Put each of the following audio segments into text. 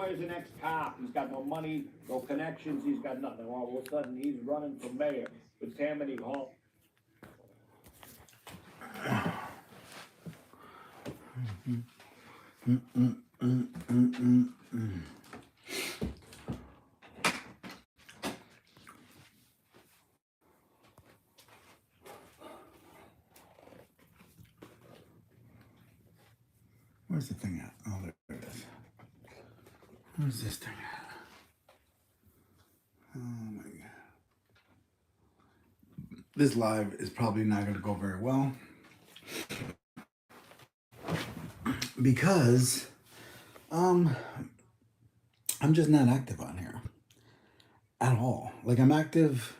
boy is an ex-cop. He's got no money, no connections. He's got nothing. All of a sudden, he's running for mayor with Tammany Hall. Where's the thing at? Oh, there it is. Where's this thing at? Oh my god. This live is probably not going to go very well because I'm just not active on here at all. Like I'm active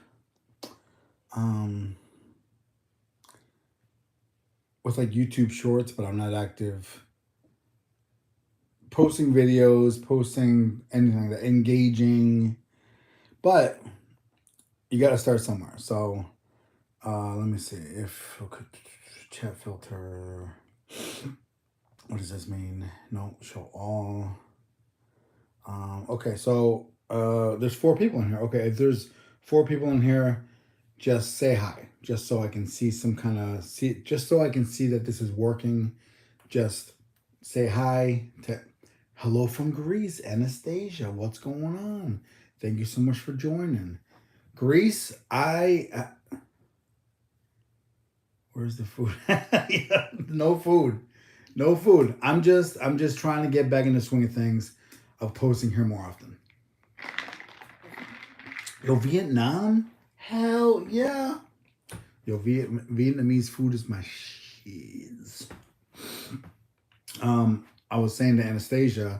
with like YouTube shorts, but I'm not active posting videos, posting anything like that, engaging. But you got to start somewhere. So let me see if chat filter. What does this mean? No, show all. Okay, so there's 4 people in here. Okay, if there's 4 people in here, just say hi, just so I can see some kind of just so I can see that this is working. Just say hi to hello from Greece, Anastasia. What's going on? Thank you so much for joining. Greece, where's the food? Yeah, no food. No food. I'm just trying to get back in the swing of things of posting here more often. Yo, Vietnam? Hell yeah. Yo, Vietnamese food is my shiz. I was saying to Anastasia,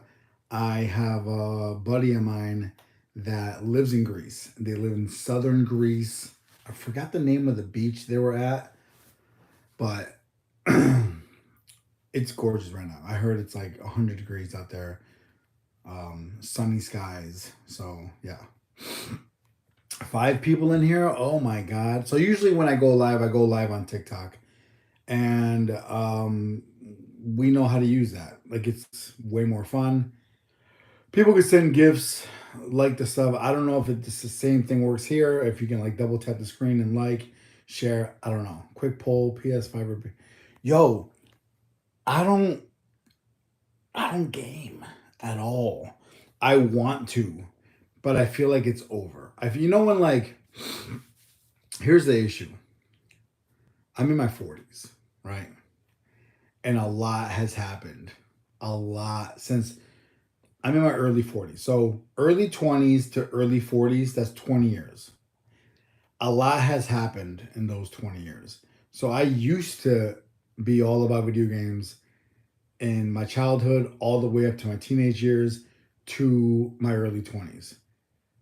I have a buddy of mine that lives in Greece. They live in southern Greece. I forgot the name of the beach they were at, but it's gorgeous right now. I heard it's like 100 degrees out there, sunny skies. So yeah, 5 people in here. Oh my god! So usually when I go live on TikTok, and we know how to use that. Like it's way more fun. People can send gifts, like the stuff. I don't know if it's the same thing works here. If you can like double tap the screen and like, share. I don't know. Quick poll, PS5 or yo. I don't game at all. I want to, but I feel like it's over. You know when like here's the issue. I'm in my 40s, right? And a lot has happened. A lot since I'm in my early 40s. So early 20s to early 40s, that's 20 years. A lot has happened in those 20 years. So I used to be all about video games in my childhood all the way up to my teenage years to my early 20s.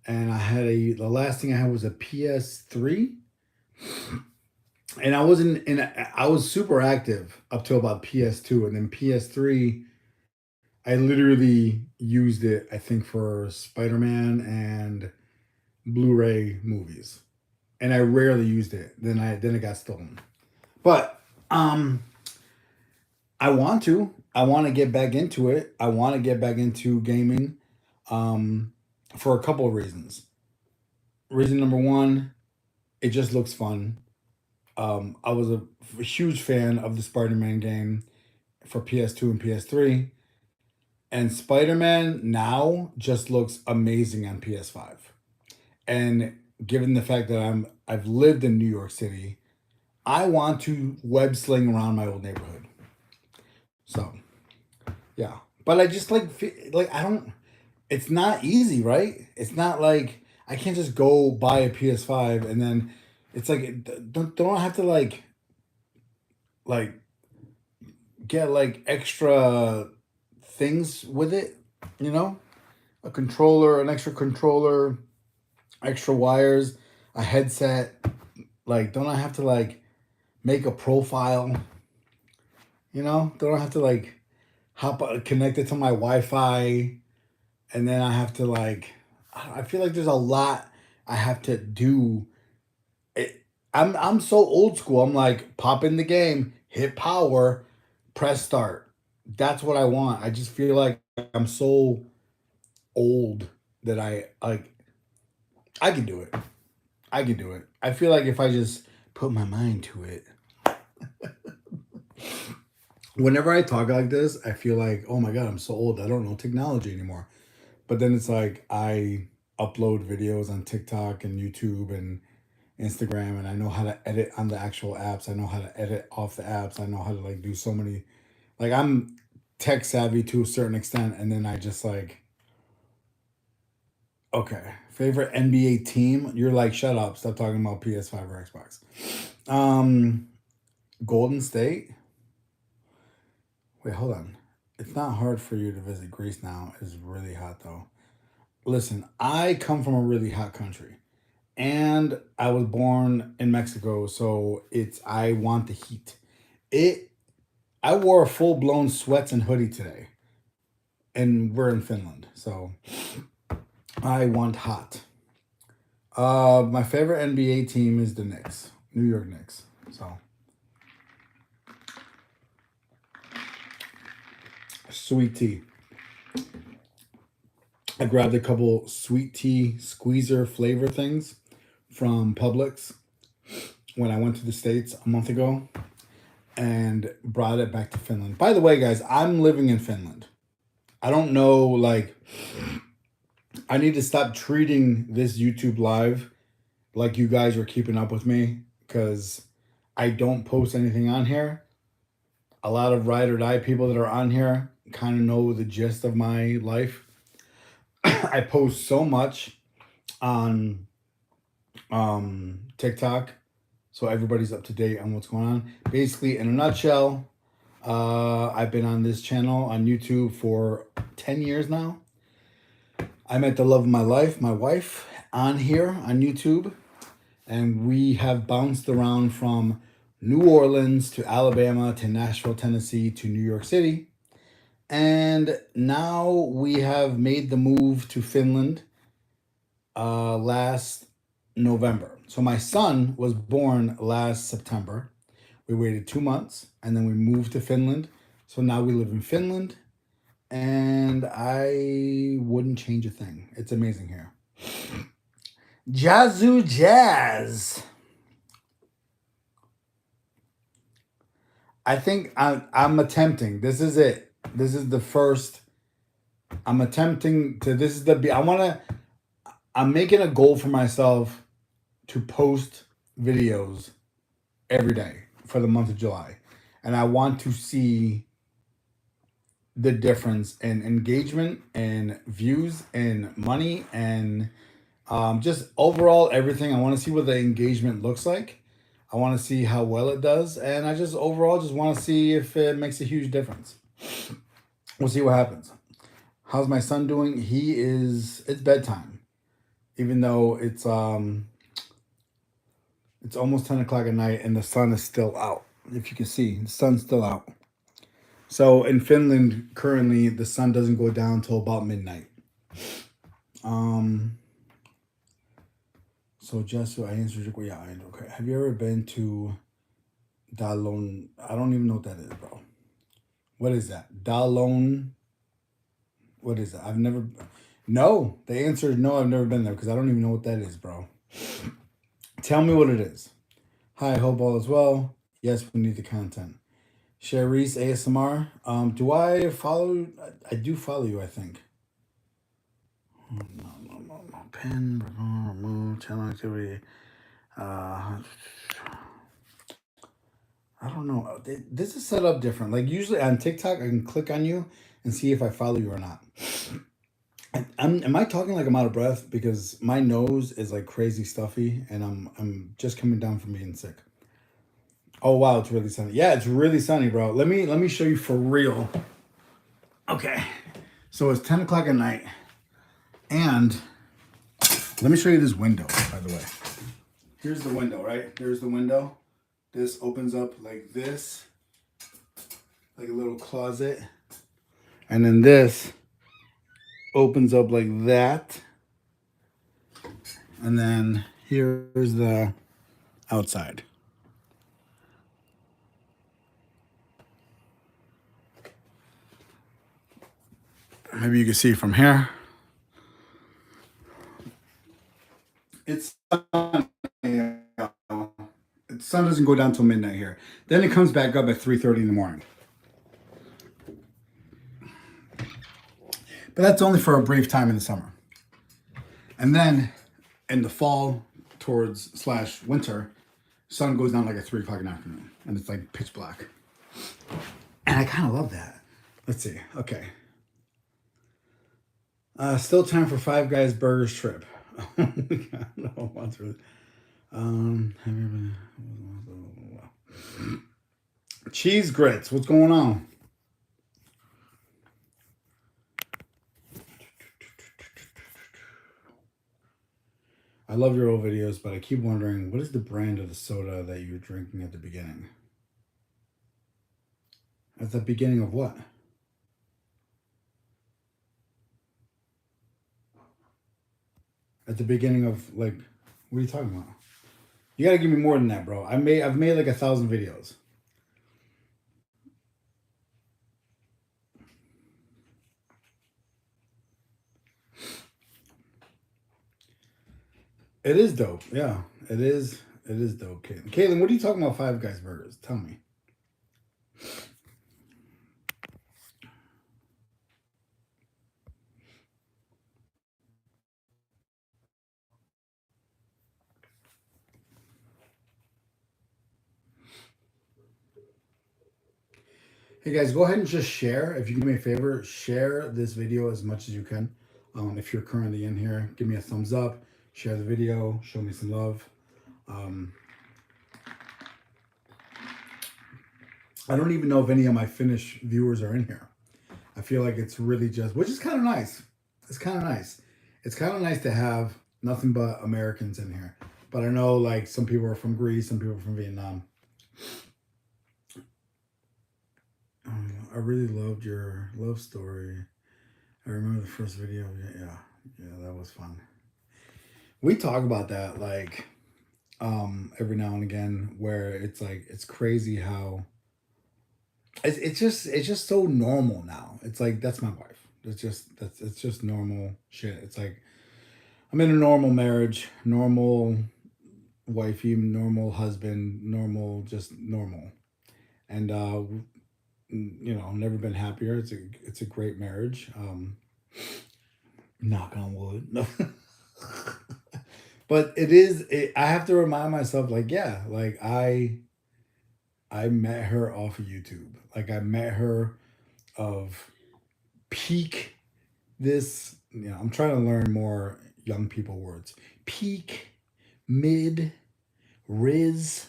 And the last thing I had was a PS3. And I was super active up to about PS2, and then PS3 I literally used it, I think, for Spider-Man and Blu-ray movies. And I rarely used it. Then it got stolen. But I want to get back into it. I want to get back into gaming for a couple of reasons. Reason number 1, it just looks fun. I was a huge fan of the Spider-Man game for PS2 and PS3. And Spider-Man now just looks amazing on PS5. And given the fact that I've lived in New York City, I want to web sling around my old neighborhood. So, yeah. But I just like I don't. It's not easy, right? It's not like I can't just go buy a PS5 and then it's like don't I have to like get like extra things with it, you know? A controller, an extra controller, extra wires, a headset. Like, don't I have to like make a profile? You know, don't I have to like connect it to my Wi-Fi, and then I have to like. I feel like there's a lot I have to do. I'm so old school. I'm like pop in the game, hit power, press start. That's what I want. I just feel like I'm so old that I like. I can do it. I can do it. I feel like if I just put my mind to it. Whenever I talk like this, I feel like, oh my God, I'm so old. I don't know technology anymore. But then it's like I upload videos on TikTok and YouTube and Instagram, and I know how to edit on the actual apps. I know how to edit off the apps. I know how to like do so many. Like I'm tech savvy to a certain extent, and then I just like, okay, favorite NBA team. You're like, shut up, stop talking about PS5 or Xbox. Golden State. Wait, hold on. It's not hard for you to visit Greece now. It's really hot though. Listen, I come from a really hot country. And I was born in Mexico, so it's I want the heat. It I wore a full blown sweats and hoodie today. And we're in Finland. So I want hot. My favorite NBA team is the Knicks. New York Knicks. So sweet tea. I grabbed a couple sweet tea squeezer flavor things from Publix when I went to the States a month ago and brought it back to Finland. By the way, guys, I'm living in Finland. I don't know, like, I need to stop treating this YouTube live like you guys are keeping up with me because I don't post anything on here. A lot of ride or die people that are on here kind of know the gist of my life. I post so much on TikTok, so everybody's up to date on what's going on. Basically, in a nutshell, I've been on this channel on YouTube for 10 years now. I met the love of my life, my wife, on here on YouTube, and we have bounced around from New Orleans to Alabama to Nashville, Tennessee to New York City. And now we have made the move to Finland last November. So my son was born last September. We waited 2 months and then we moved to Finland. So now we live in Finland and I wouldn't change a thing. It's amazing here. Jazzu Jazz. I think I'm attempting. This is it. This is the first. I'm attempting to. This is the. I'm making a goal for myself to post videos every day for the month of July, and I want to see the difference in engagement and views and money and just overall everything. I want to see what the engagement looks like. I want to see how well it does, and I just overall just want to see if it makes a huge difference. We'll see what happens. How's my son doing? It's bedtime, even though it's almost 10 o'clock at night and the sun is still out. If you can see, the sun's still out. So in Finland, currently the sun doesn't go down until about midnight. So just so I answered your question, yeah, okay. Have you ever been to Dalon? I don't even know what that is, bro. What is that? Dalon? What is that? I've never. No, the answer is no. I've never been there because I don't even know what that is, bro. Tell me what it is. Hi, hope all is well. Yes, we need the content. Cherise ASMR. Do I follow? I do follow you, I think. No. Pen, remove, channel activity. I don't know. This is set up different. Like usually on TikTok, I can click on you and see if I follow you or not. Am I talking like I'm out of breath because my nose is like crazy stuffy and I'm just coming down from being sick. Oh wow, it's really sunny. Yeah, it's really sunny, bro. Let me show you for real. Okay, so it's 10 o'clock at night, and let me show you this window. By the way, here's the window. Right, there's the window. This opens up like this, like a little closet, and then this opens up like that, and then here's the outside. Maybe you can see from here. it's you know, the sun doesn't go down till midnight here. Then it comes back up at 3:30 in the morning. But that's only for a brief time in the summer. And then in the fall towards / winter, sun goes down like at 3 o'clock in the afternoon, and it's like pitch black. And I kind of love that. Let's see. Okay. Still time for Five Guys Burgers trip. No, that's really. Cheese grits. What's going on? I love your old videos, but I keep wondering, what is the brand of the soda that you were drinking at the beginning? At the beginning of what? At the beginning of, like, what are you talking about? You gotta give me more than that, bro. I've made like 1,000 videos. It is dope. Yeah, it is. It is dope, Caitlin. Caitlin, what are you talking about? Five Guys Burgers. Tell me. Hey guys, go ahead and just share. If you do me a favor, share this video as much as you can. If you're currently in here, give me a thumbs up, share the video, show me some love. I don't even know if any of my Finnish viewers are in here. I feel like it's really just, which is kind of nice. It's kind of nice. It's kind of nice to have nothing but Americans in here. But I know like some people are from Greece, some people are from Vietnam. I really loved your love story. I remember the first video. Yeah, that was fun. We talk about that like every now and again, where it's like it's crazy how it's just so normal now. It's like that's my wife. It's just normal shit. It's like I'm in a normal marriage, normal wifey, normal husband, normal, just normal, and you know, never been happier. It's a great marriage. Knock on wood. No. But I have to remind myself, like, yeah, like I met her off of YouTube. Like I met her of peak this, you know, I'm trying to learn more young people words. Peak, mid, riz,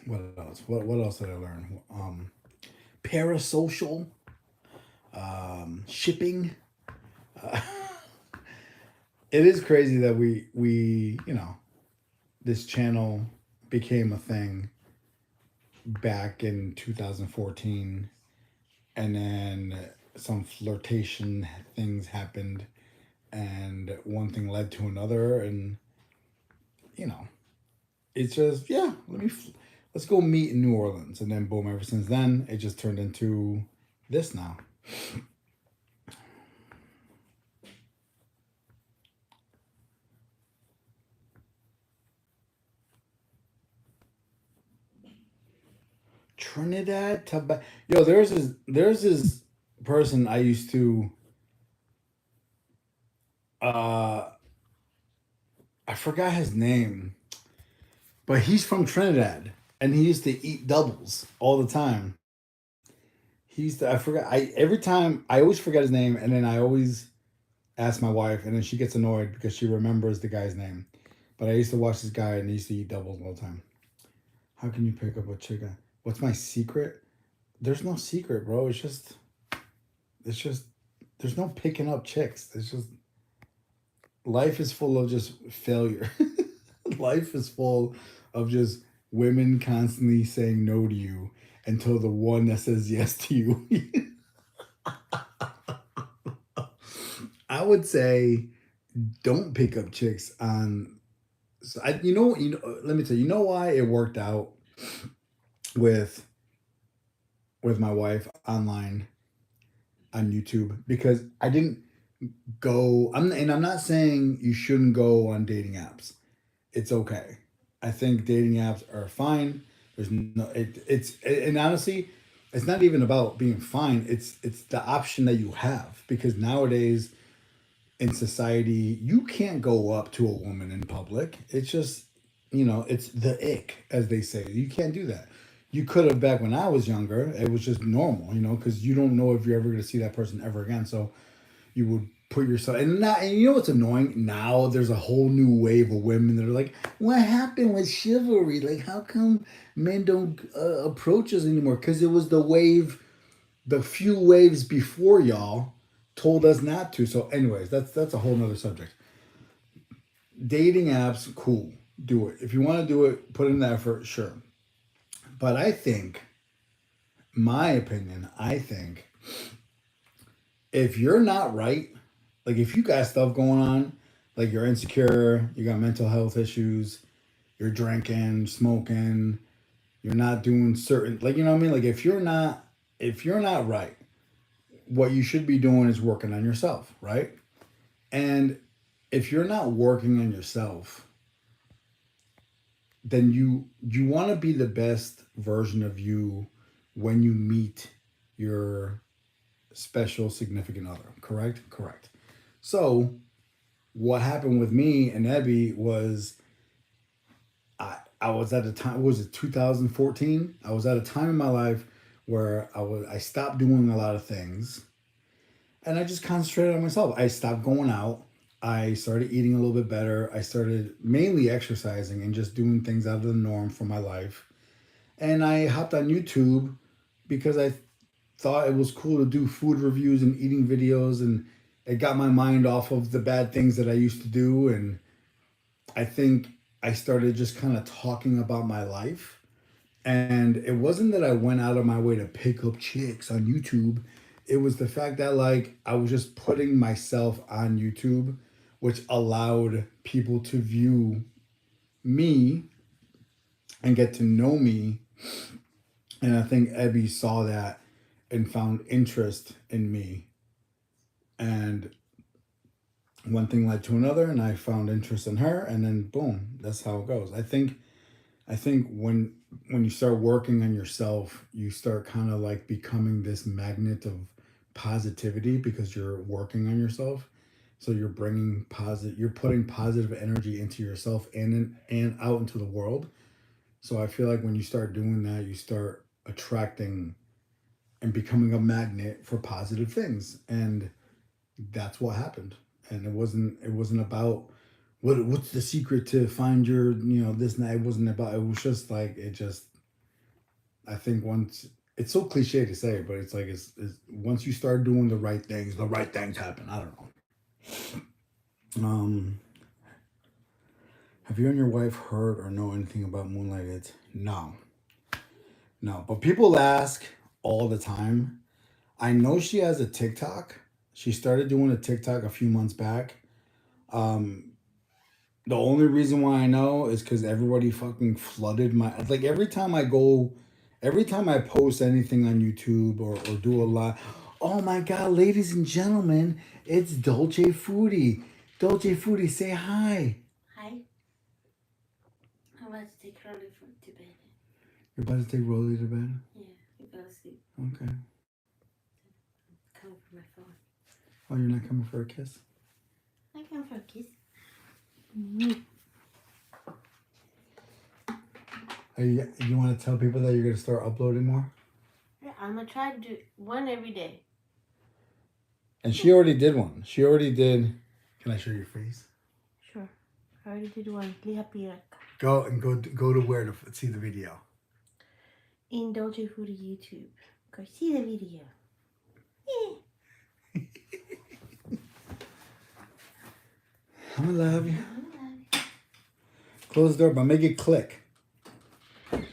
what else? What else did I learn? Parasocial, shipping. Uh, it is crazy that we you know, this channel became a thing back in 2014, and then some flirtation things happened, and one thing led to another, and you know, it's just yeah. Let's go meet in New Orleans, and then boom. Ever since then, it just turned into this now. Trinidad, Tobago. Yo, there's this person I used to. Uh, I forgot his name, but he's from Trinidad, and he used to eat doubles all the time. He used to. I forgot. I every time I always forget his name, and then I always ask my wife, and then she gets annoyed because she remembers the guy's name. But I used to watch this guy, and he used to eat doubles all the time. How can you pick up a chicken? What's my secret? There's no secret, bro. It's just, there's no picking up chicks. It's just, life is full of just failure. Life is full of just women constantly saying no to you until the one that says yes to you. I would say don't pick up chicks on, let me tell you, you know why it worked out with my wife online on YouTube, because I didn't I'm not saying you shouldn't go on dating apps. It's okay. I think dating apps are fine. There's no and honestly, it's not even about being fine. It's the option that you have because nowadays in society you can't go up to a woman in public. It's just it's the ick as they say. You can't do that. You could have back when I was younger. It was just normal, because you don't know if you're ever going to see that person ever again. So you would put yourself and you know what's annoying now there's a whole new wave of women that are like what happened with chivalry, like how come men don't approach us anymore because it was the few waves before y'all told us not to. So anyways, that's a whole nother subject. Dating apps, cool, do it if you want to do it, put in the effort, sure. But I think, my opinion, I think if you're not right, like if you got stuff going on, like you're insecure, you got mental health issues, you're drinking, smoking, you're not doing certain, like, you know what I mean? Like if you're not right, what you should be doing is working on yourself, right? And if you're not working on yourself, then you want to be the best version of you when you meet your special significant other, correct. So what happened with me and Ebby was I was at a time, was it 2014? I was at a time in my life where I stopped doing a lot of things and I just concentrated on myself. I stopped going out. I started eating a little bit better. I started mainly exercising and just doing things out of the norm for my life. And I hopped on YouTube because I thought it was cool to do food reviews and eating videos, and it got my mind off of the bad things that I used to do. And I think I started just kind of talking about my life. And it wasn't that I went out of my way to pick up chicks on YouTube. It was the fact that like I was just putting myself on YouTube, which allowed people to view me and get to know me. And I think Ebby saw that and found interest in me. And one thing led to another, and I found interest in her, and then boom, that's how it goes. I think when you start working on yourself, you start kind of like becoming this magnet of positivity because you're working on yourself. So you're putting positive energy into yourself and out into the world. So I feel like when you start doing that, you start attracting and becoming a magnet for positive things. And that's what happened. And it wasn't about what's the secret to find your this and that. It wasn't about, it was just like it just, I think once, it's so cliche to say, but it's like it's once you start doing the right things happen. I don't know. Have you and your wife heard or know anything about Moonlighted? No, but people ask all the time. I know she has a TikTok. She started doing a TikTok a few months back. um The only reason why I know is because everybody fucking flooded my, like, every time I post anything on YouTube or do a lot. Oh my god, ladies and gentlemen, it's Dolce Foodie. Dolce Foodie, say hi. Hi. I'm about to take Rolly to bed. You're about to take Rolly to bed? Yeah, you go to sleep. Okay. Come for my phone. Oh, you're not coming for a kiss? I come for a kiss. You want to tell people that you're going to start uploading more? Yeah, I'm gonna try to do one every day. And she already did one. She already did. Can I show your face? Sure. I already did one. Liha Go to where to see the video. in Dolce Foodie YouTube. Go see the video. Yeah. I'm gonna love you. Close the door, but make it click. Okay.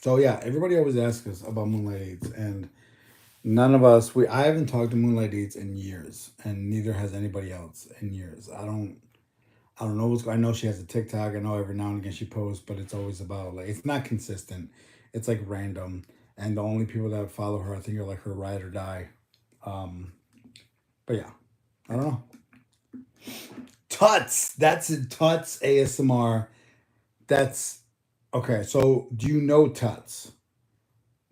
So yeah, everybody always asks us about Moonlight Eats, and none of us, I haven't talked to Moonlight Eats in years, and neither has anybody else in years. I don't know I know she has a TikTok. I know every now and again she posts, but it's always about, like, it's not consistent. It's like random. and the only people that follow her, I think, are like her ride or die. Um, but yeah, I don't know. Tuts. That's it. Tuts ASMR. That's okay. So do you know Tuts?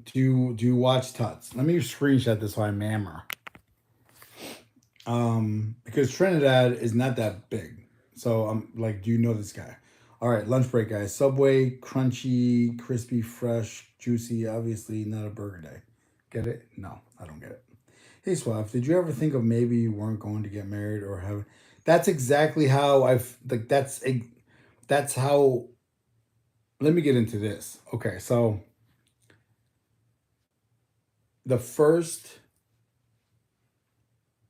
Do you watch Tuts? Let me screenshot this so I mammer. Because Trinidad is not that big. So I'm like, do you know this guy? All right, lunch break, guys. Subway, crunchy, crispy, fresh, juicy. Obviously, not a burger day. Get it? No, I don't get it. Hey, Suave, did you ever think of maybe you weren't going to get married or have? That's exactly how I've like. That's how. Let me get into this. Okay, so the first.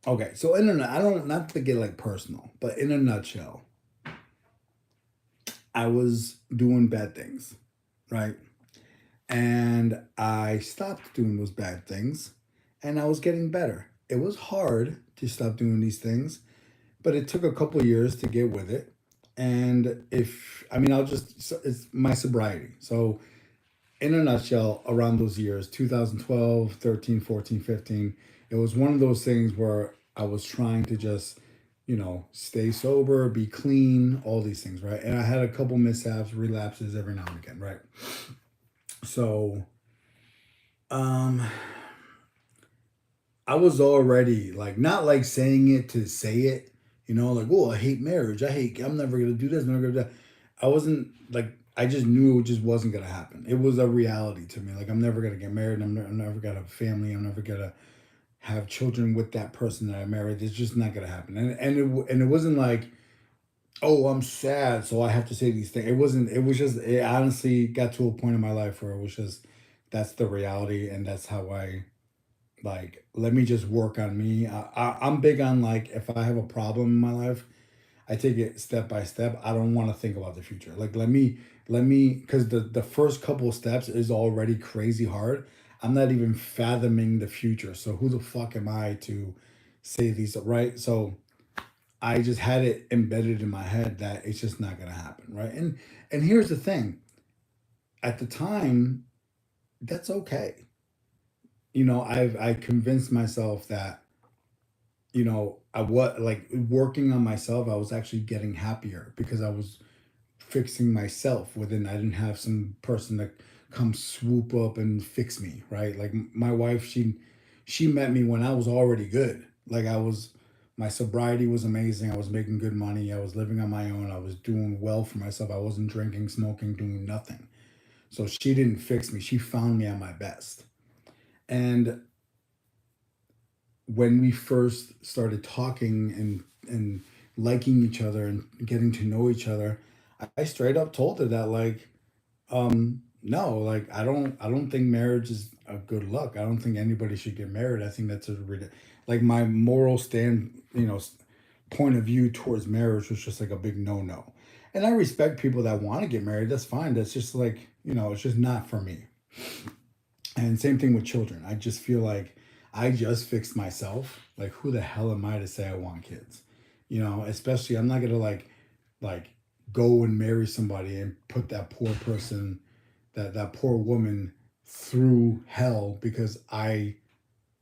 Okay, so I don't not to get like personal, but in a nutshell, I was doing bad things, right? And I stopped doing those bad things and I was getting better. It was hard to stop doing these things, but it took a couple years to get with it. And if, I mean, it's my sobriety. So, in a nutshell, around those years, 2012, 13, 14, 15, it was one of those things where I was trying to just, stay sober, be clean, all these things, right? And I had a couple mishaps, relapses every now and again, right? So, um, I was already like not like saying it to say it, like, oh, I hate marriage. I'm never gonna do this, never gonna do that. I wasn't like I just knew it just wasn't gonna happen. It was a reality to me. Like I'm never gonna get married. I'm never gonna have a family. I'm never gonna have children with that person that I married. It's just not gonna happen. And it wasn't like, oh, I'm sad, so I have to say these things. It wasn't. It was just. It honestly got to a point in my life where it was just that's the reality, and that's how I like let me just work on me. I'm big on like if I have a problem in my life, I take it step by step. I don't want to think about the future. Like let me because the first couple of steps is already crazy hard. I'm not even fathoming the future, so who the fuck am I to say these, right? So I just had it embedded in my head that it's just not gonna happen, right? And here's the thing, at the time, that's okay. I convinced myself that I was like working on myself. I was actually getting happier because I was fixing myself within. I didn't have some person to come swoop up and fix me, right? Like my wife, she met me when I was already good. Like my sobriety was amazing. I was making good money. I was living on my own. I was doing well for myself. I wasn't drinking, smoking, doing nothing. So she didn't fix me. She found me at my best. And when we first started talking and liking each other and getting to know each other, I straight up told her that like, no, like I don't think marriage is a good look. I don't think anybody should get married. I think that's like my moral point of view towards marriage was just like a big no no. And I respect people that want to get married. That's fine. That's just like it's just not for me. And same thing with children. I just feel like I just fixed myself. Like who the hell am I to say I want kids? Especially I'm not gonna like go and marry somebody and put that poor person, that poor woman through hell because I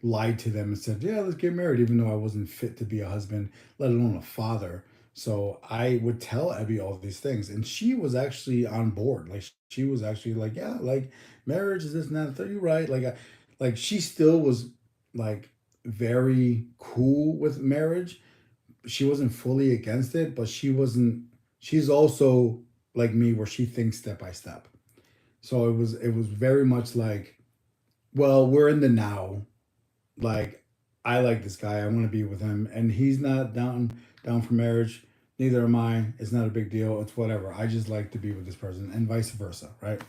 lied to them and said, yeah, let's get married, even though I wasn't fit to be a husband, let alone a father. So I would tell Abby all these things. And she was actually on board. Like she was actually like, yeah, like marriage is this and that. You're right. Like she still was like very cool with marriage. She wasn't fully against it, but she's also like me where she thinks step by step. So it was very much like, well, we're in the now, like I like this guy. I want to be with him, and he's not down for marriage. Neither am I. It's not a big deal. It's whatever. I just like to be with this person, and vice versa, right?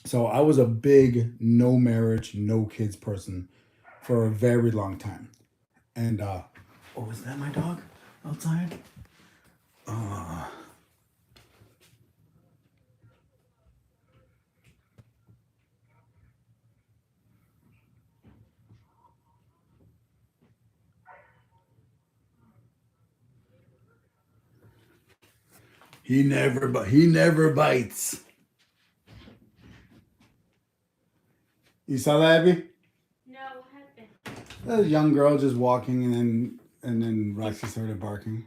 So I was a big no marriage, no kids person for a very long time. And oh, is that my dog outside? Uh, he never bites. You saw that, Abby? No, what happened? A young girl just walking, and then Roxy started barking,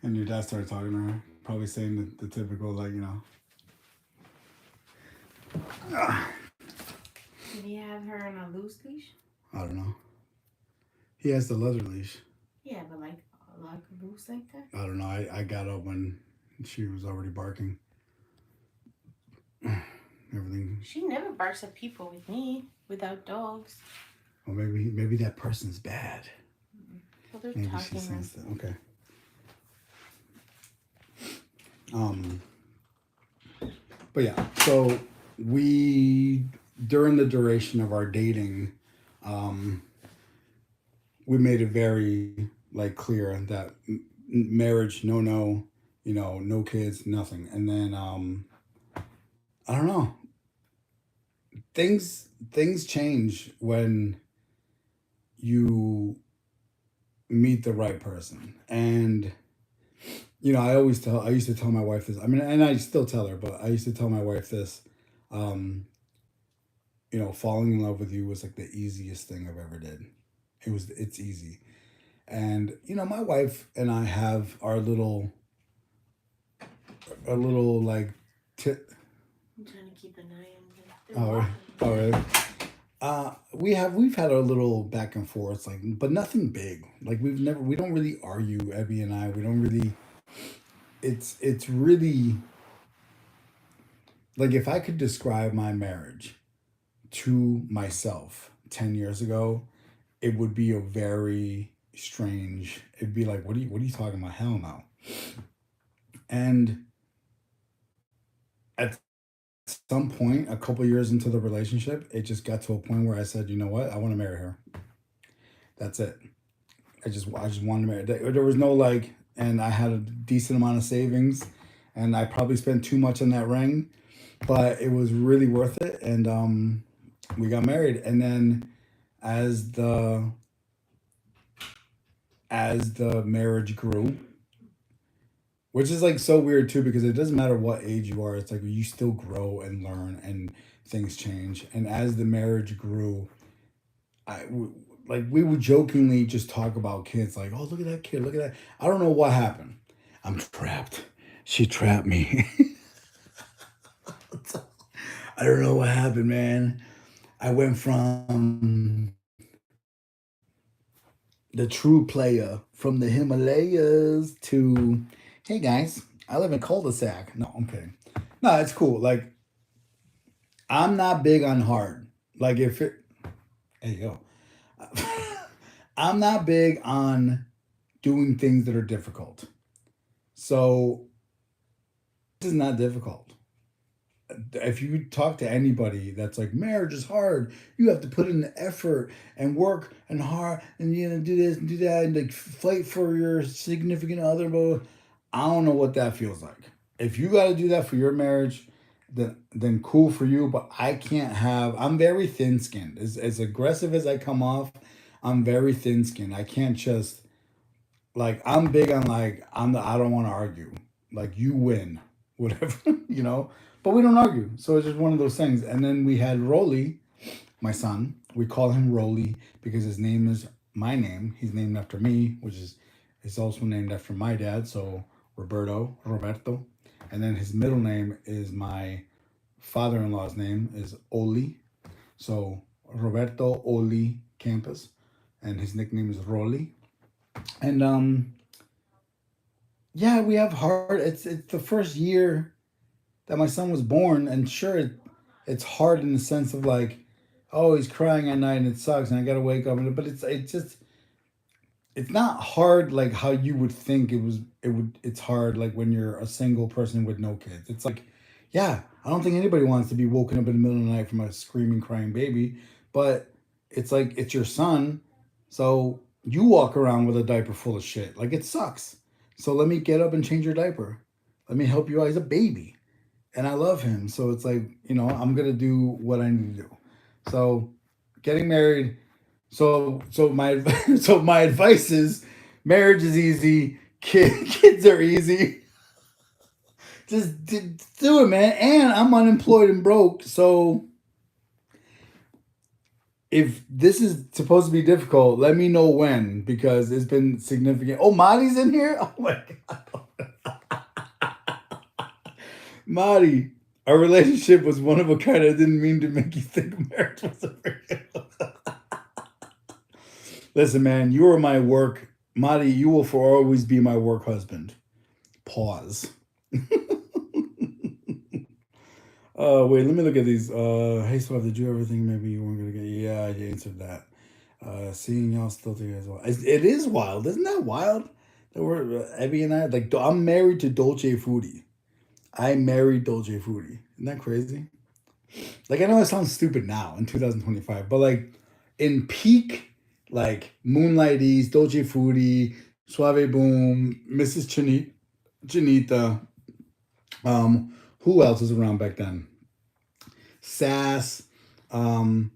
and your dad started talking to her, probably saying the typical like Did he have her on a loose leash? I don't know. He has the leather leash. Yeah, but like loose like that. I don't know. I got up when she was already barking. Everything. She never barks at people with me without dogs. Well, maybe that person's bad. Well, they're Maybe she talking. sensed it. Okay. But yeah, so we during the duration of our dating, we made it very like clear that marriage, no, no kids, nothing. And then I don't know. Things change when you meet the right person. And I used to tell my wife this. I mean, and I still tell her, but I used to tell my wife this. Um, falling in love with you was like the easiest thing I've ever did. It's easy. And my wife and I have our little like I'm trying to keep an eye on them. all right. We've had a little back and forth, like, but nothing big. Like we don't really argue, Abby and I. We don't really. It's really like if I could describe my marriage to myself 10 years ago, it would be a very strange. It'd be like, what are you talking about? Hell no. And at some point, a couple years into the relationship, it just got to a point where I said, you know what, I want to marry her. That's it. I just wanted to marry. There was no like, and I had a decent amount of savings, and I probably spent too much on that ring, but it was really worth it. And we got married. And then as the marriage grew, which is like so weird too, because it doesn't matter what age you are, it's like you still grow and learn and things change. And as the marriage grew, we would jokingly just talk about kids, like, oh, look at that kid, look at that. I don't know what happened. I'm trapped. She trapped me. I don't know what happened, man. I went from the true player from the Himalayas to, hey guys, I live in cul-de-sac. No, I'm kidding. No, it's cool. Like, I'm not big on hard. Like, hey yo, I'm not big on doing things that are difficult. So this is not difficult. If you talk to anybody that's like, marriage is hard, you have to put in the effort and work and hard and do this and do that and like fight for your significant other, but I don't know what that feels like. If you got to do that for your marriage, then cool for you, but I'm very thin skinned. As aggressive as I come off, I'm very thin skinned. I can't just like, I'm big on like, I don't want to argue. Like, you win, whatever, but we don't argue. So it's just one of those things. And then we had Rolly, my son. We call him Rolly because his name is my name. He's named after me, which is also named after my dad. So Roberto. And then his middle name is my father-in-law's name is Oli. So Roberto Oli Campos. And his nickname is Rolly. And yeah, we have hard. It's the first year that my son was born, and sure, it's hard in the sense of like, oh, he's crying at night and it sucks, and I gotta wake up. But it's not hard like how you would think it was. It's hard like when you're a single person with no kids. It's like, yeah, I don't think anybody wants to be woken up in the middle of the night from a screaming, crying baby, but it's like it's your son, so you walk around with a diaper full of shit. Like, it sucks. So let me get up and change your diaper. Let me help you out. He's a baby. And I love him. So it's like, I'm going to do what I need to do. So getting married. So my, so my advice is marriage is easy. Kids are easy. Just do it, man. And I'm unemployed and broke. So if this is supposed to be difficult, let me know when, because it's been significant. Oh, Mari's in here? Oh my God. Mari, our relationship was one of a kind. I didn't mean to make you think marriage was a real. Listen, man, you are my work. Mari, you will for always be my work husband. Pause. Wait, let me look at these. Hey, Suave, did you ever think maybe you weren't gonna get? Yeah, I answered that. Seeing y'all still together as well. It is wild, isn't that wild? That we're Abby and I like. I'm married to Dolce Foodie. I married Dolce Foodie. Isn't that crazy? Like I know it sounds stupid now in 2025, but like in peak, like Moonlight East, Dolce Foodie, Suave Boom, Mrs. Chinita. Who else was around back then? Sass. Um,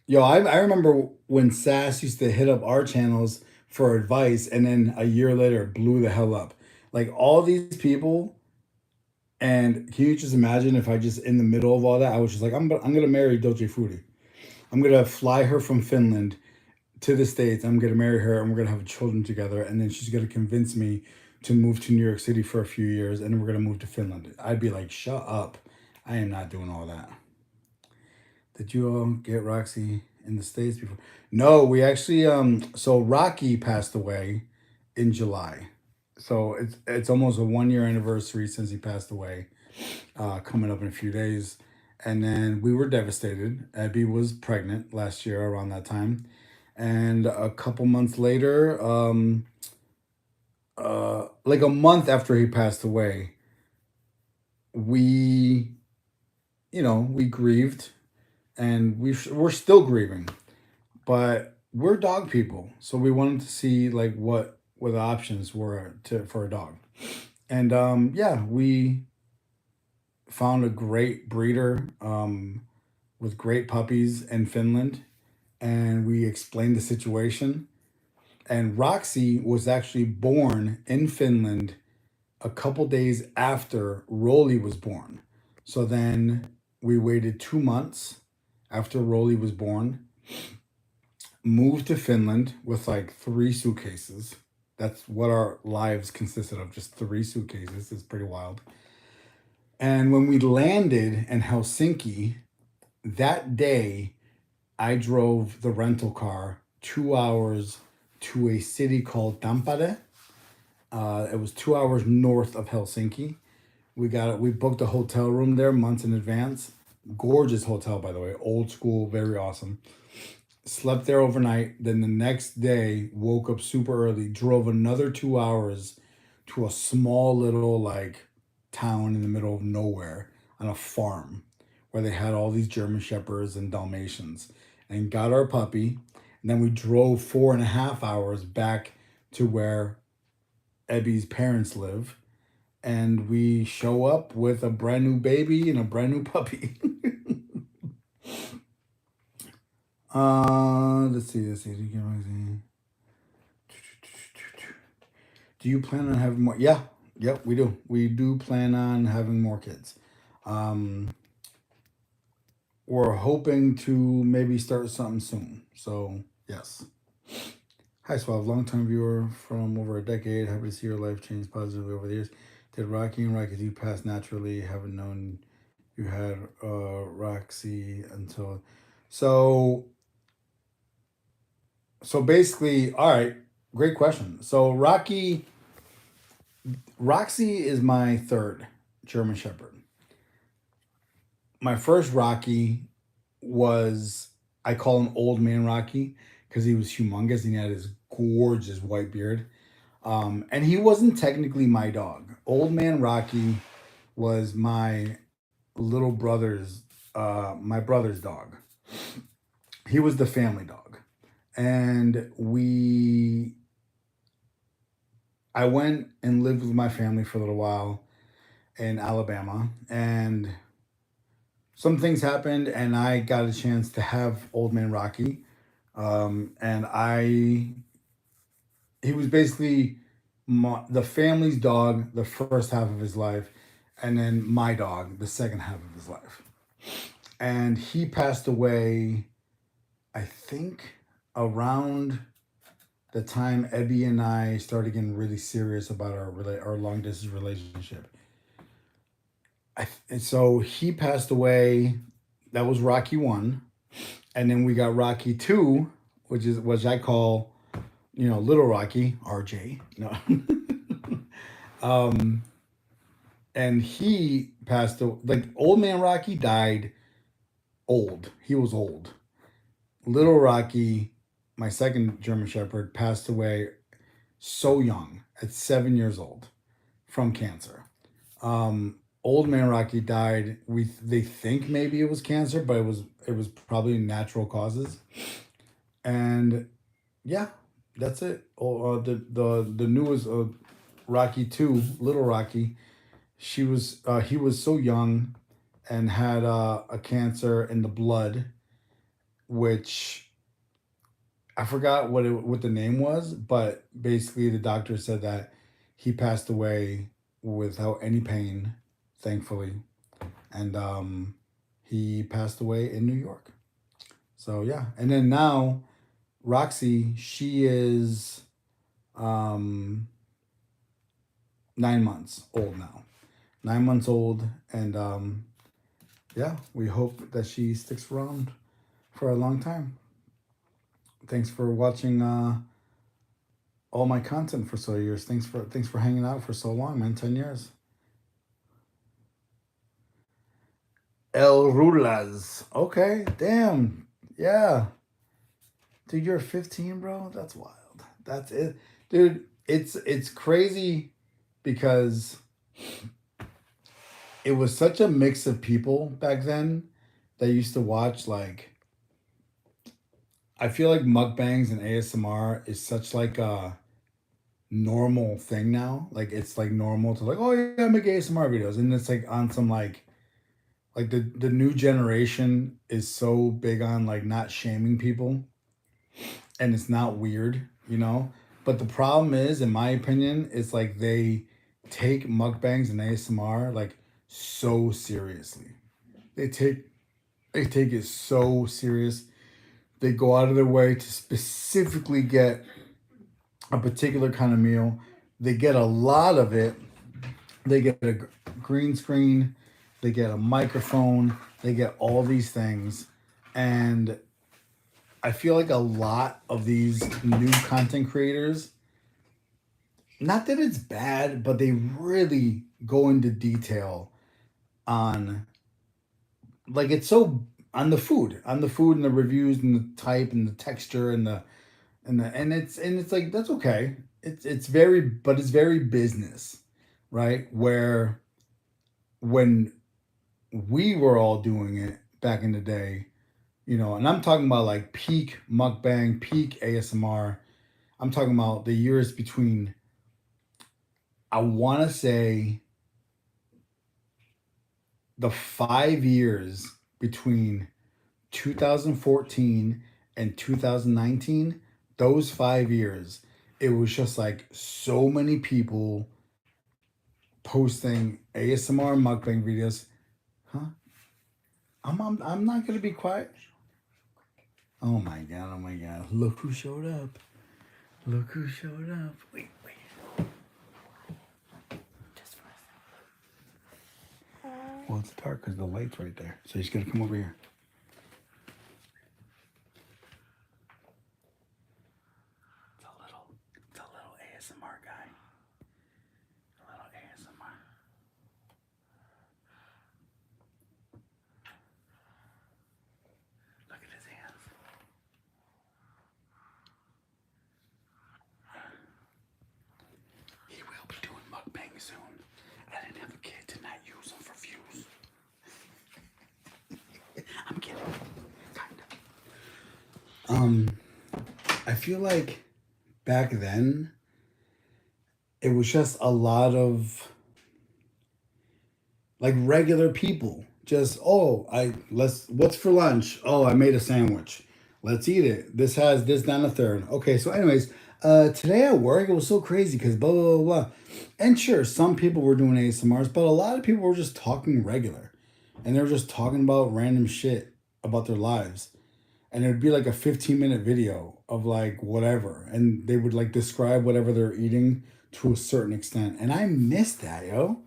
I remember when Sass used to hit up our channels for advice, and then a year later it blew the hell up. Like all these people, and can you just imagine if I just in the middle of all that, I was just like, I'm gonna marry Dolce Foodie. I'm gonna fly her from Finland to the States. I'm gonna marry her, and we're gonna have children together, and then she's gonna convince me to move to New York City for a few years, and then we're gonna move to Finland. I'd be like, shut up. I am not doing all that. Did you all get Roxy in the States before? No, we actually so Rocky passed away in July. So it's almost a 1 year anniversary since he passed away, coming up in a few days. And then we were devastated. Abby was pregnant last year around that time. And a couple months later, like a month after he passed away, we, we grieved, and we're still grieving, but we're dog people, so we wanted to see like what the options were for a dog, and yeah, we found a great breeder with great puppies in Finland, and we explained the situation. And Roxy was actually born in Finland a couple days after Rolly was born. So then we waited 2 months after Rolly was born, moved to Finland with like 3 suitcases. That's what our lives consisted of, just 3 suitcases. It's pretty wild. And when we landed in Helsinki, that day, I drove the rental car 2 hours to a city called Tampere. It was 2 hours north of Helsinki. We booked a hotel room there months in advance. Gorgeous hotel, by the way, old school, very awesome. Slept there overnight. Then the next day, woke up super early, drove another 2 hours to a small little like town in the middle of nowhere on a farm where they had all these German Shepherds and Dalmatians, and got our puppy. And then we drove 4.5 hours back to where Ebby's parents live, and we show up with a brand new baby and a brand new puppy. Let's see. Do you plan on having more? Yeah, yep, we do. We do plan on having more kids. We're hoping to maybe start something soon. So yes. Hi, Suave, long-time viewer from over a decade. Happy to see your life change positively over the years. Did Rocky and Rocky pass naturally? Haven't known you had Roxy until. So basically, all right, great question. So Roxy is my third German Shepherd. My first Rocky was, I call him Old Man Rocky because he was humongous and he had his gorgeous white beard. And he wasn't technically my dog. Old Man Rocky was my little brother's, my brother's dog. He was the family dog. And I went and lived with my family for a little while in Alabama, and some things happened, and I got a chance to have Old Man Rocky. He was basically the family's dog the first half of his life, and then my dog the second half of his life. And he passed away I think around the time Ebby and I started getting really serious about our long distance relationship. And so he passed away. That was Rocky 1, and then we got Rocky 2, which I call, Little Rocky, RJ. No. um and he passed away. Like, old man Rocky died old. He was old. Little Rocky, my second German Shepherd, passed away so young at 7 years old from cancer. Old man Rocky died. They think maybe it was cancer, but it was probably natural causes. And yeah, that's it. The newest Rocky 2, Little Rocky, he was so young and had a cancer in the blood, which I forgot what the name was, but basically the doctor said that he passed away without any pain, thankfully, and he passed away in New York. So yeah, and then now Roxy, she is um 9 months old now, 9 months old, and yeah, we hope that she sticks around for a long time. Thanks for watching all my content for so years. Thanks for hanging out for so long, man. 10 years. El Rulas. Okay, damn. Yeah. Dude, you're 15, bro? That's wild. That's it. Dude, it's crazy because it was such a mix of people back then that used to watch, like, I feel like mukbangs and ASMR is such like a normal thing now. Like, it's like normal to, like, oh yeah, I make ASMR videos, and it's like on some like the new generation is so big on like not shaming people, and it's not weird. But the problem is, in my opinion, it's like they take mukbangs and ASMR like so seriously. They take they take it so serious. They go out of their way to specifically get a particular kind of meal. They get a lot of it. They get a green screen. They get a microphone. They get all these things. And I feel like a lot of these new content creators, not that it's bad, but they really go into detail on, like, it's so on the food and the reviews and the type and the texture and it's like, that's okay. It's very, but it's very business, right? Where when we were all doing it back in the day, and I'm talking about like peak mukbang, peak ASMR. I'm talking about the years between, I want to say, the 5 years between 2014 and 2019. Those 5 years, it was just like so many people posting ASMR mukbang videos. Huh? I'm not gonna be quiet. Oh my god! Oh my god! Look who showed up! Look who showed up! Wait. Just for Well, it's dark because the light's right there. So he's gonna come over here. It's a little ASMR guy. A little ASMR. Look at his hands. He will be doing mukbang soon. I didn't have a kid to not use them for views. I'm kidding. Kind of. I feel like back then it was just a lot of like regular people. Just, what's for lunch? Oh, I made a sandwich. Let's eat it. This has this, down a third. Okay, so anyways, today at work it was so crazy because blah blah blah blah. And sure, some people were doing ASMRs, but a lot of people were just talking regular. And they were just talking about random shit about their lives. and it'd be like a 15-minute video of like whatever, and they would like describe whatever they're eating to a certain extent. And I miss that, yo.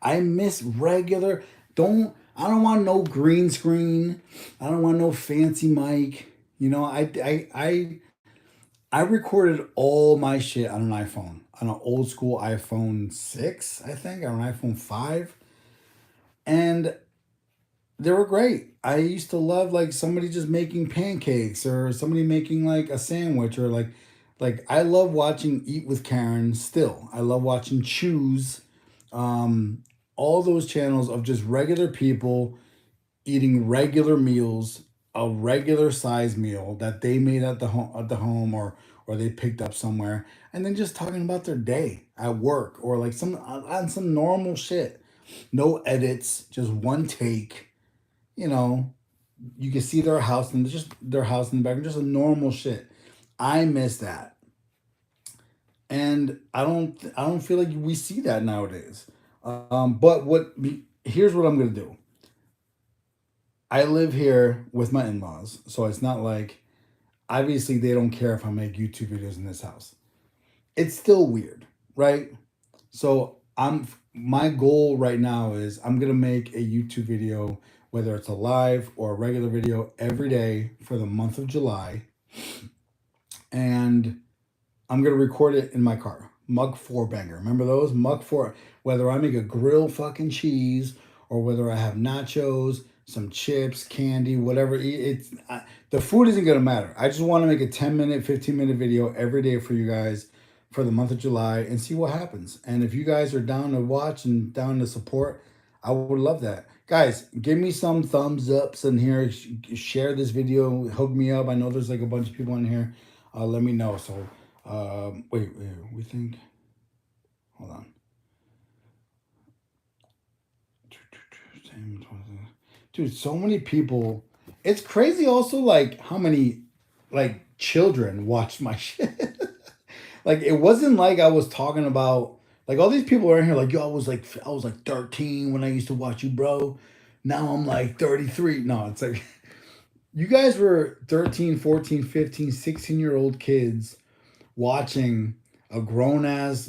I miss regular. I don't want no green screen. I don't want no fancy mic. You know, I recorded all my shit on an iPhone, on an old school iPhone 6, I think, or an iPhone 5. And they were great. I used to love like somebody just making pancakes or somebody making like a sandwich or like I love watching Eat with Karen still. I love watching Choose. All those channels of just regular people eating regular meals, a regular size meal that they made at the home or they picked up somewhere, and then just talking about their day at work or like some on some normal shit. No edits, just one take. You know, you can see their house and just their house in the background, just a normal shit. I miss that, and I don't feel like we see that nowadays. But here's what I'm gonna do. I live here with my in-laws, so it's not like obviously they don't care if I make YouTube videos in this house. It's still weird, right? So my goal right now is I'm gonna make a YouTube video, whether it's a live or a regular video, every day for the month of July, and I'm gonna record it in my car. Mug 4 banger. Remember those? Mug 4. Whether I make a grilled fucking cheese or whether I have nachos, some chips, candy, whatever. The food isn't gonna matter. I just want to make a 10-minute, 15-minute video every day for you guys for the month of July and see what happens. And if you guys are down to watch and down to support, I would love that. Guys, give me some thumbs ups in here. Share this video. Hook me up. I know there's like a bunch of people in here. Let me know. So, wait, we think. Hold on. Dude, so many people. It's crazy also like how many like children watch my shit. Like it wasn't like I was talking about like all these people are in here like yo I was like 13 when I used to watch you, bro. Now I'm like 33. No, it's like you guys were 13, 14, 15, 16-year-old kids watching a grown ass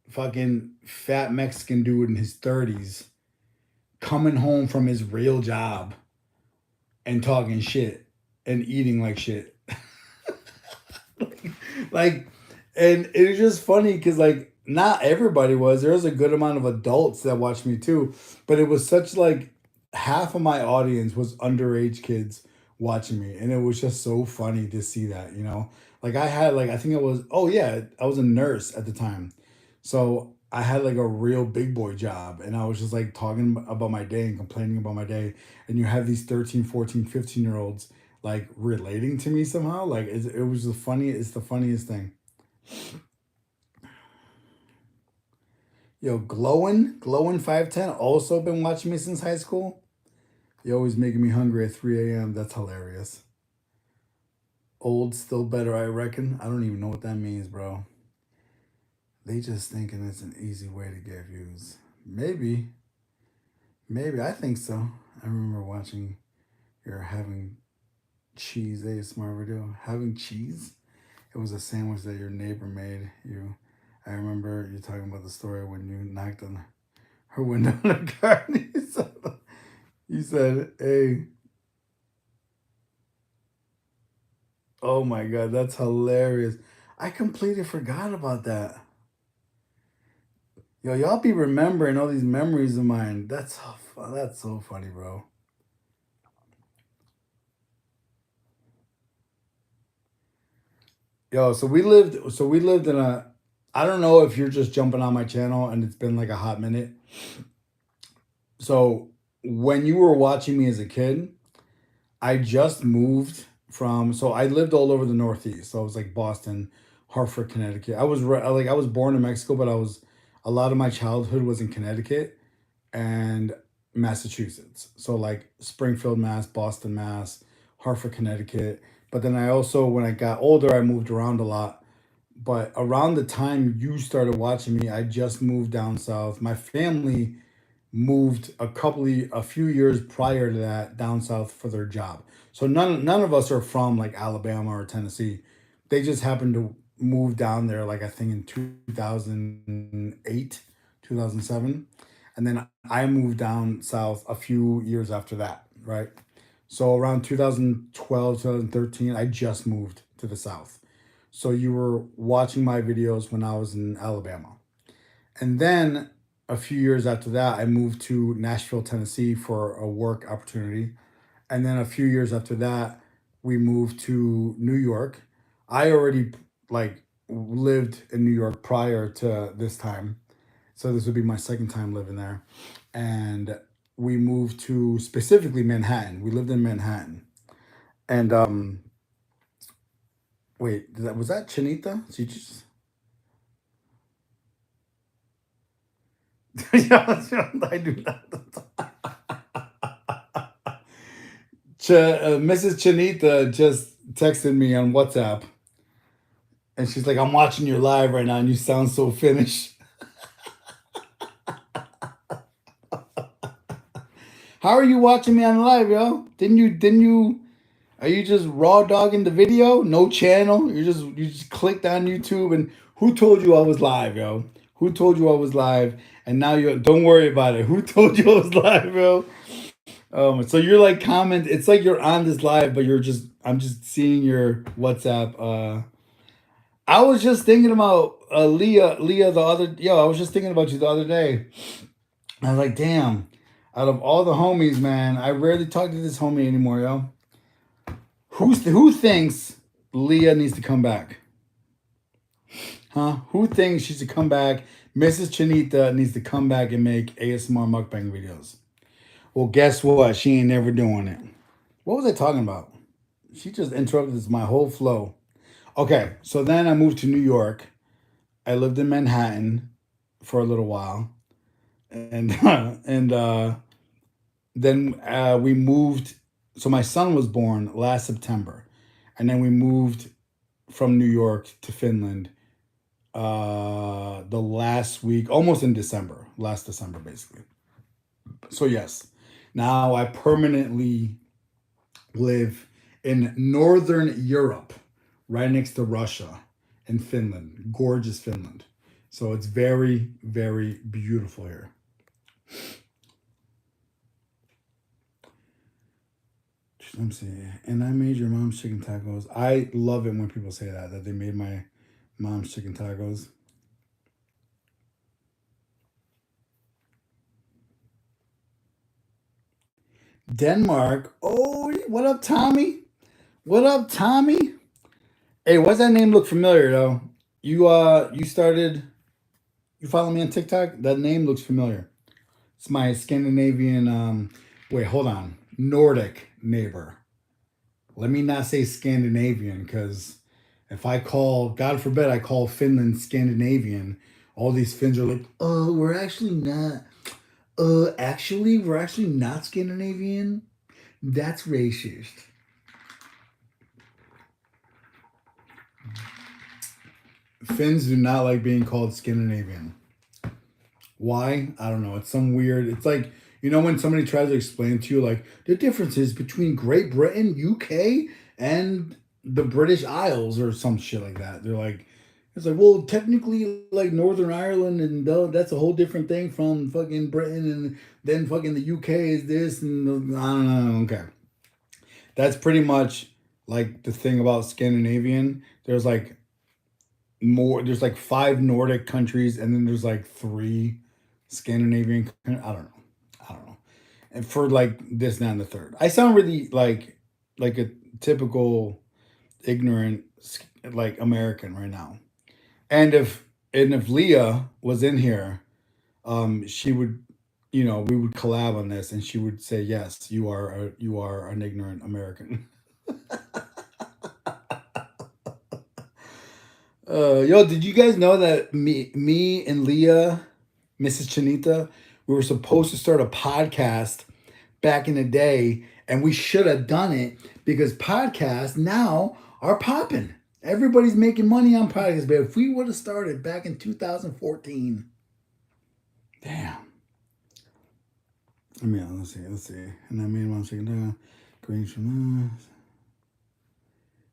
fucking fat Mexican dude in his 30s coming home from his real job and talking shit and eating like shit. like, and it was just funny because like not everybody was. There was a good amount of adults that watched me too, but it was such like half of my audience was underage kids watching me, and it was just so funny to see that. You know, like I had like I think it was I was a nurse at the time, so I had like a real big boy job and I was just like talking about my day and complaining about my day. And you have these 13, 14, 15 year olds like relating to me somehow. Like it was it's the funniest thing. Yo, glowing 510 also been watching me since high school. You're always making me hungry at 3 a.m. That's hilarious. Old, still better, I reckon. I don't even know what that means, bro. They just thinking it's an easy way to get views. Maybe. I think so. I remember watching your having cheese ASMR video. Having cheese? It was a sandwich that your neighbor made you. I remember you talking about the story when you knocked on her window in the garden. You said, hey. Oh my God, that's hilarious. I completely forgot about that. Yo, y'all be remembering all these memories of mine. That's so funny, bro. Yo, so we lived in a I don't know if you're just jumping on my channel and it's been like a hot minute. So when you were watching me as a kid, I just moved so I lived all over the Northeast. So I was like Boston, Hartford, Connecticut. I was born in Mexico, but a lot of my childhood was in Connecticut and Massachusetts. So like Springfield, Mass, Boston, Mass, Hartford, Connecticut. But then I also, when I got older, I moved around a lot. But around the time you started watching me, I just moved down south. My family moved a few years prior to that down south for their job. So none of us are from like Alabama or Tennessee. They just happened to move down there, like I think in 2008, 2007. And then I moved down south a few years after that, right? So around 2012, 2013, I just moved to the south. So you were watching my videos when I was in Alabama. And then a few years after that, I moved to Nashville, Tennessee for a work opportunity. And then a few years after that, we moved to New York. I already like lived in New York prior to this time. So this would be my second time living there. And we moved to specifically Manhattan. We lived in Manhattan. And wait, was that Chinita? She just yeah, I do that. Mrs. Chinita just texted me on WhatsApp, and she's like, "I'm watching your live right now, and you sound so Finnish." How are you watching me on live, yo? Didn't you? Are you just raw dogging the video? No channel? You just clicked on YouTube, and who told you I was live, yo? Who told you I was live? And now you don't worry about it. Who told you I was live, yo? So you're like comment. It's like you're on this live, but I'm just seeing your WhatsApp. I was just thinking about Leah the other. Yo, I was just thinking about you the other day. I was like, damn. Out of all the homies, man, I rarely talk to this homie anymore, yo. Who thinks Leah needs to come back? Huh? Who thinks she should come back? Mrs. Chinita needs to come back and make ASMR mukbang videos. Well, guess what? She ain't never doing it. What was I talking about? She just interrupted my whole flow. Okay, so then I moved to New York. I lived in Manhattan for a little while, and then we moved. So my son was born last September, and then we moved from New York to Finland the last week, almost in December, last December, basically. So yes, now I permanently live in Northern Europe, right next to Russia and Finland, gorgeous Finland. So it's very, very beautiful here. Let me see. And I made your mom's chicken tacos. I love it when people say that they made my mom's chicken tacos. Denmark. Oh, what up, Tommy? What up, Tommy? Hey, why's that name look familiar though? You follow me on TikTok? That name looks familiar. It's my Scandinavian wait, hold on. Nordic neighbor. Let me not say Scandinavian, because if I call, God forbid I call Finland Scandinavian, all these Finns are like, oh, we're actually not we're actually not Scandinavian. That's racist. Finns do not like being called Scandinavian. Why? I don't know. It's some weird. It's like, when somebody tries to explain to you like the differences between Great Britain, UK, and the British Isles or some shit like that. They're like, it's like, well, technically, like Northern Ireland and that's a whole different thing from fucking Britain, and then fucking the UK is this, and I don't know. Okay, that's pretty much like the thing about Scandinavian. There's like more. There's like 5 Nordic countries, and then there's like 3 Scandinavian. I don't know. I don't know. And for like this, that, and the third, I sound really like a typical ignorant like American right now. And if Leah was in here, she would, we would collab on this, and she would say, "Yes, you are an ignorant American." Yo, did you guys know that me and Leah, Mrs. Chinita, we were supposed to start a podcast back in the day, and we should have done it because podcasts now are popping. Everybody's making money on podcasts, but if we would have started back in 2014, damn. I mean, let's see. And I mean, I'm saying, Greens from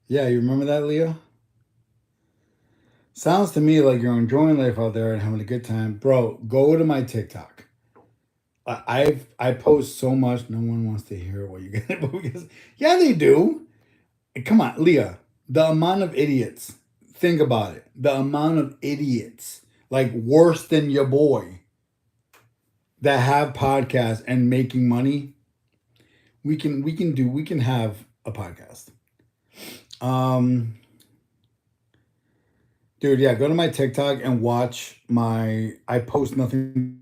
Yeah, you remember that, Leah? Sounds to me like you're enjoying life out there and having a good time. Bro, go to my TikTok. I post so much, no one wants to hear what you get. Because yeah, they do. Come on, Leah. The amount of idiots. Think about it. The amount of idiots, like worse than your boy, that have podcasts and making money. We can have a podcast. Dude, yeah, go to my TikTok and watch I post nothing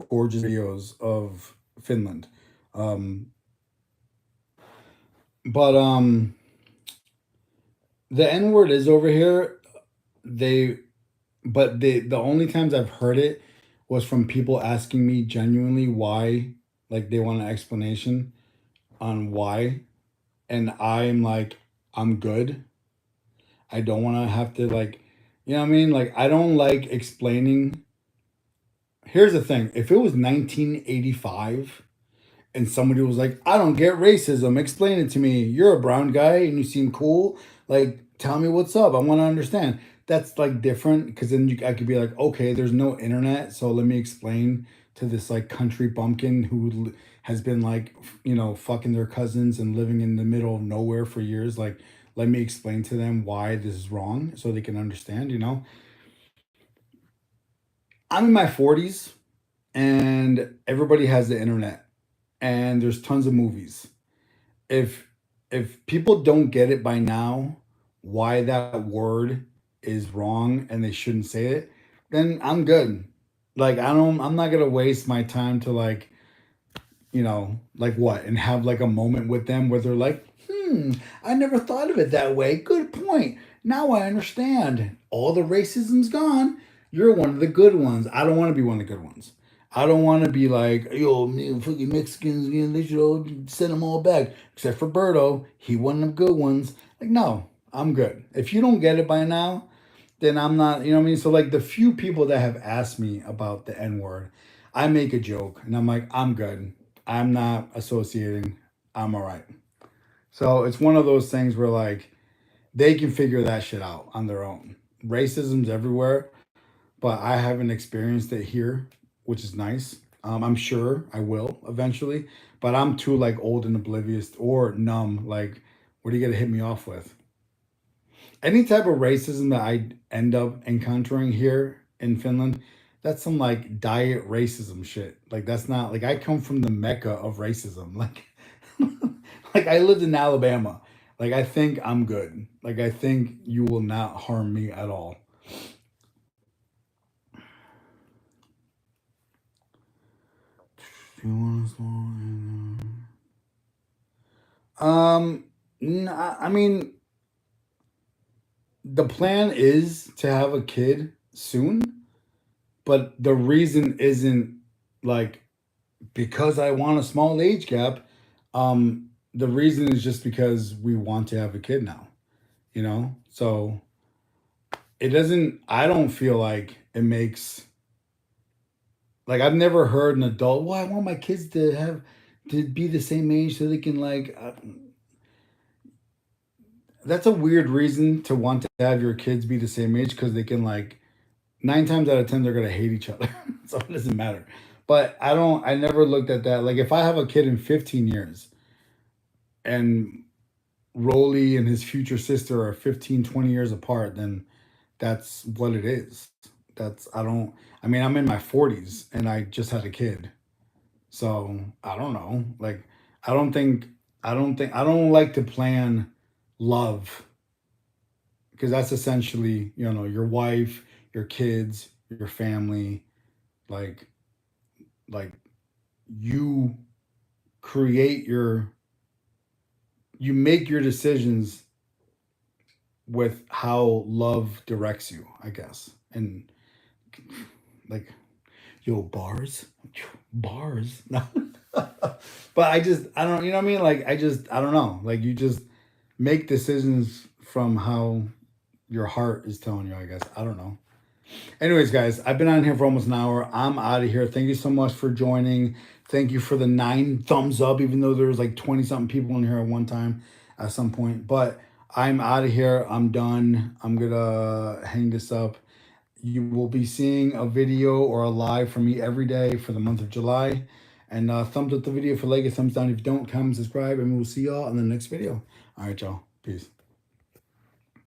gorgeous videos of Finland. Um, but the N word is over here. They the only times I've heard it was from people asking me genuinely why, like they want an explanation on why, and I'm like, I'm good. I don't want to have to like, you know what I mean? Like I don't like explaining. Here's the thing: if it was 1985 and somebody was like, I don't get racism, explain it to me. You're a brown guy and you seem cool. Like, tell me what's up. I want to understand. That's like different because then I could be like, okay, there's no internet. So let me explain to this like country bumpkin who has been like, fucking their cousins and living in the middle of nowhere for years. Like, let me explain to them why this is wrong so they can understand. I'm in my 40s and everybody has the internet and there's tons of movies. If people don't get it by now, why that word is wrong and they shouldn't say it, then I'm good. Like I'm not gonna waste my time to like what and have like a moment with them where they're like, I never thought of it that way. Good point. Now I understand. All the racism's gone. You're one of the good ones. I don't want to be one of the good ones. I don't want to be like, yo, man, fucking Mexicans, they should all send them all back. Except for Berto. He one of the good ones. Like, no, I'm good. If you don't get it by now, then I'm not, you know what I mean? So, like, the few people that have asked me about the N word, I make a joke and I'm like, I'm good. I'm not associating. I'm all right. So, it's one of those things where, like, they can figure that shit out on their own. Racism's everywhere, but I haven't experienced it here, which is nice. I'm sure I will eventually, but I'm too like old and oblivious or numb. Like, what are you gonna hit me off with? Any type of racism that I end up encountering here in Finland, that's some like diet racism shit. Like that's not like I come from the mecca of racism. Like, like I lived in Alabama. Like I think I'm good. Like I think you will not harm me at all. Do you want to I mean, the plan is to have a kid soon, but the reason isn't like because I want a small age gap. The reason is just because we want to have a kid now. So it doesn't, I don't feel like it makes, like, I've never heard an adult, well, I want my kids to be the same age so they can, like, that's a weird reason to want to have your kids be the same age because they can, like, 9 times out of 10, they're going to hate each other. So it doesn't matter. But I never looked at that. Like, if I have a kid in 15 years and Rolly and his future sister are 15, 20 years apart, then that's what it is. I'm in my 40s and I just had a kid. So I don't know. Like, I don't think, I don't like to plan love because that's essentially, your wife, your kids, your family, like, like you create you make your decisions with how love directs you, I guess. And like, yo, bars. No. But I don't, you know what I mean? Like, I don't know. Like, you just make decisions from how your heart is telling you, I guess. I don't know. Anyways, guys, I've been on here for almost an hour. I'm out of here. Thank you so much for joining. Thank you for the 9 thumbs up, even though there was like 20 something people in here at one time at some point. But I'm out of here. I'm done. I'm gonna hang this up. You will be seeing a video or a live from me every day for the month of July. And thumbs up the video if you like it, thumbs down if you don't, comment, subscribe, and we'll see y'all in the next video. All right, y'all. Peace.